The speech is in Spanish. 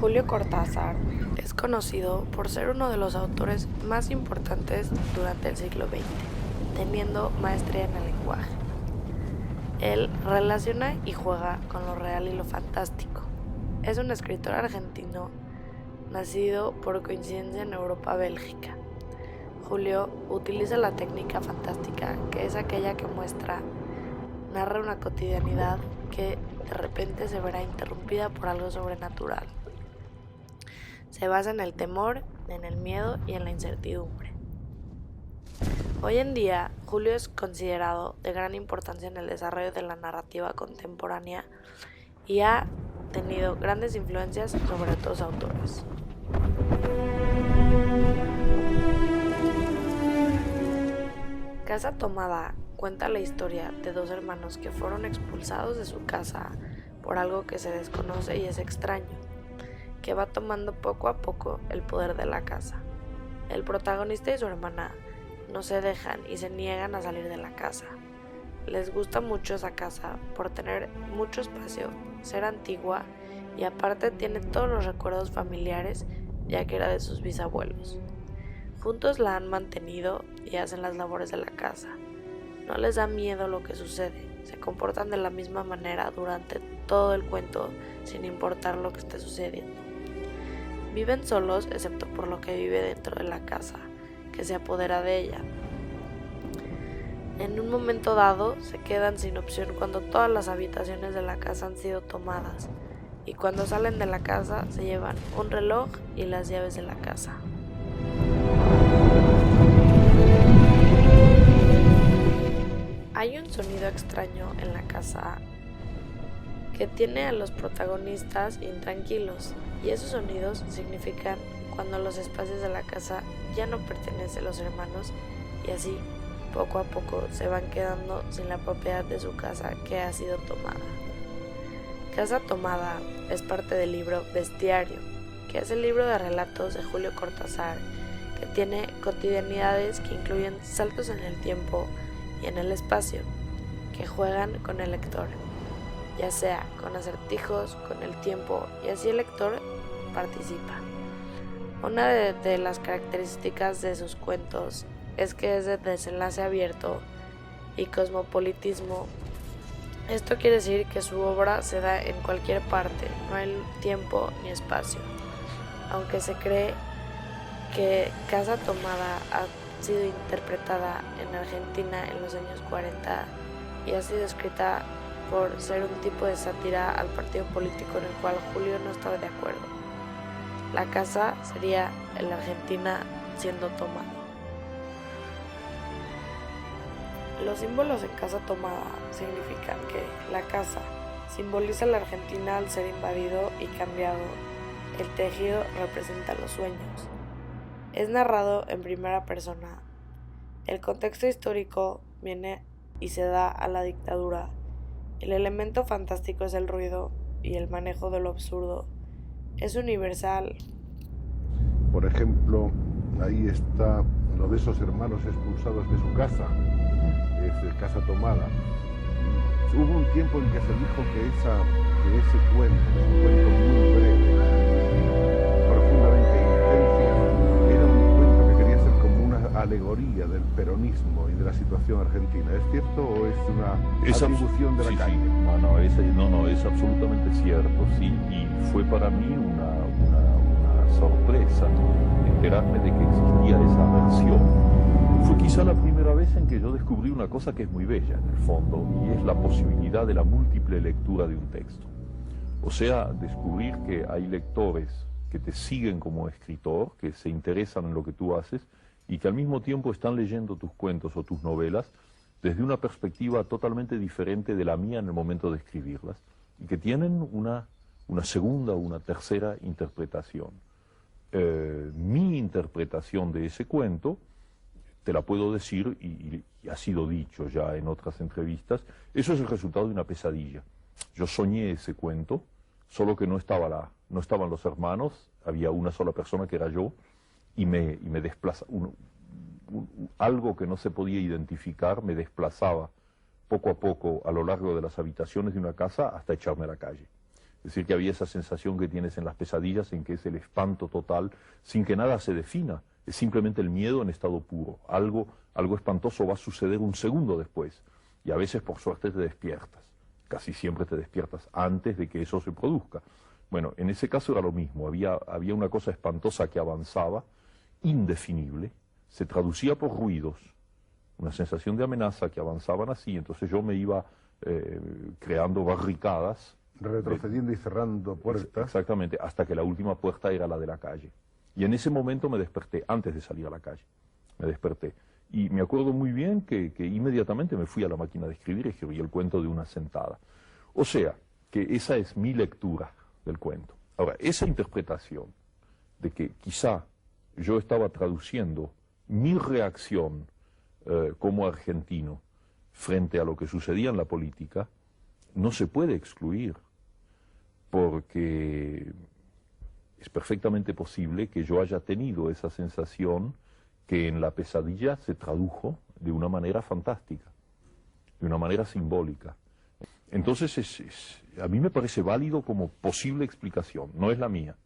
Julio Cortázar es conocido por ser uno de los autores más importantes durante el siglo XX, teniendo maestría en el lenguaje. Él relaciona y juega con lo real y lo fantástico. Es un escritor argentino nacido por coincidencia en Europa, Bélgica. Julio utiliza la técnica fantástica, que es aquella que narra una cotidianidad que de repente se verá interrumpida por algo sobrenatural. Se basa en el temor, en el miedo y en la incertidumbre. Hoy en día, Julio es considerado de gran importancia en el desarrollo de la narrativa contemporánea y ha tenido grandes influencias sobre otros autores. Casa Tomada cuenta la historia de dos hermanos que fueron expulsados de su casa por algo que se desconoce y es extraño, que va tomando poco a poco el poder de la casa. El protagonista y su hermana no se dejan y se niegan a salir de la casa. Les gusta mucho esa casa por tener mucho espacio, ser antigua y aparte tiene todos los recuerdos familiares, ya que era de sus bisabuelos. Juntos la han mantenido y hacen las labores de la casa. No les da miedo lo que sucede, se comportan de la misma manera durante todo el cuento sin importar lo que esté sucediendo. Viven solos excepto por lo que vive dentro de la casa, que se apodera de ella. En un momento dado se quedan sin opción cuando todas las habitaciones de la casa han sido tomadas, y cuando salen de la casa se llevan un reloj y las llaves de la casa. Hay un sonido extraño en la casa que tiene a los protagonistas intranquilos, y esos sonidos significan cuando los espacios de la casa ya no pertenecen a los hermanos y así poco a poco se van quedando sin la propiedad de su casa que ha sido tomada. Casa Tomada es parte del libro Bestiario, que es el libro de relatos de Julio Cortázar, que tiene cotidianidades que incluyen saltos en el tiempo y en el espacio, que juegan con el lector, ya sea con acertijos, con el tiempo, y así el lector participa. Una de las características de sus cuentos es que es de desenlace abierto y cosmopolitismo. Esto quiere decir que su obra se da en cualquier parte, no hay tiempo ni espacio. Aunque se cree que Casa Tomada ha sido interpretada en Argentina en los años 40 y ha sido escrita por ser un tipo de sátira al partido político en el cual Julio no estaba de acuerdo. La casa sería la Argentina siendo tomada. Los símbolos en Casa Tomada significan que la casa simboliza la Argentina al ser invadido y cambiado. El tejido representa los sueños. Es narrado en primera persona. El contexto histórico viene y se da a la dictadura. El elemento fantástico es el ruido y el manejo de lo absurdo. Es universal. Por ejemplo, ahí está lo de esos hermanos expulsados de su casa, es Casa Tomada. Hubo un tiempo en que se dijo que ese cuento, un cuento muy breve, profundamente intenso, era un cuento que quería ser como una alegoría del peronismo y de la situación argentina. ¿Es cierto o es una atribución de la calle? Sí. No, es absolutamente cierto, sí, y fue para mí una sorpresa enterarme de que existía esa versión. Fue quizá la primera vez en que yo descubrí una cosa que es muy bella en el fondo, y es la posibilidad de la múltiple lectura de un texto. O sea, descubrir que hay lectores que te siguen como escritor, que se interesan en lo que tú haces, y que al mismo tiempo están leyendo tus cuentos o tus novelas desde una perspectiva totalmente diferente de la mía en el momento de escribirlas, y que tienen una segunda o una tercera interpretación. Mi interpretación de ese cuento, te la puedo decir, y ha sido dicho ya en otras entrevistas, eso es el resultado de una pesadilla. Yo soñé ese cuento, solo que no estaban los hermanos, había una sola persona que era yo, y me desplaza, algo que no se podía identificar me desplazaba poco a poco a lo largo de las habitaciones de una casa hasta echarme a la calle. Es decir, que había esa sensación que tienes en las pesadillas, en que es el espanto total, sin que nada se defina. Es simplemente el miedo en estado puro. Algo espantoso va a suceder un segundo después. Y a veces, por suerte, te despiertas. Casi siempre te despiertas antes de que eso se produzca. Bueno, en ese caso era lo mismo. Había una cosa espantosa que avanzaba, indefinible, se traducía por ruidos, una sensación de amenaza que avanzaban así. Entonces yo me iba creando barricadas, retrocediendo y cerrando puertas. Exactamente, hasta que la última puerta era la de la calle. Y en ese momento me desperté, antes de salir a la calle. Me desperté. Y me acuerdo muy bien que inmediatamente me fui a la máquina de escribir y escribí el cuento de una sentada. O sea, que esa es mi lectura del cuento. Ahora, esa interpretación de que quizá yo estaba traduciendo mi reacción como argentino frente a lo que sucedía en la política, no se puede excluir, porque es perfectamente posible que yo haya tenido esa sensación que en la pesadilla se tradujo de una manera fantástica, de una manera simbólica. Entonces a mí me parece válido como posible explicación, no es la mía.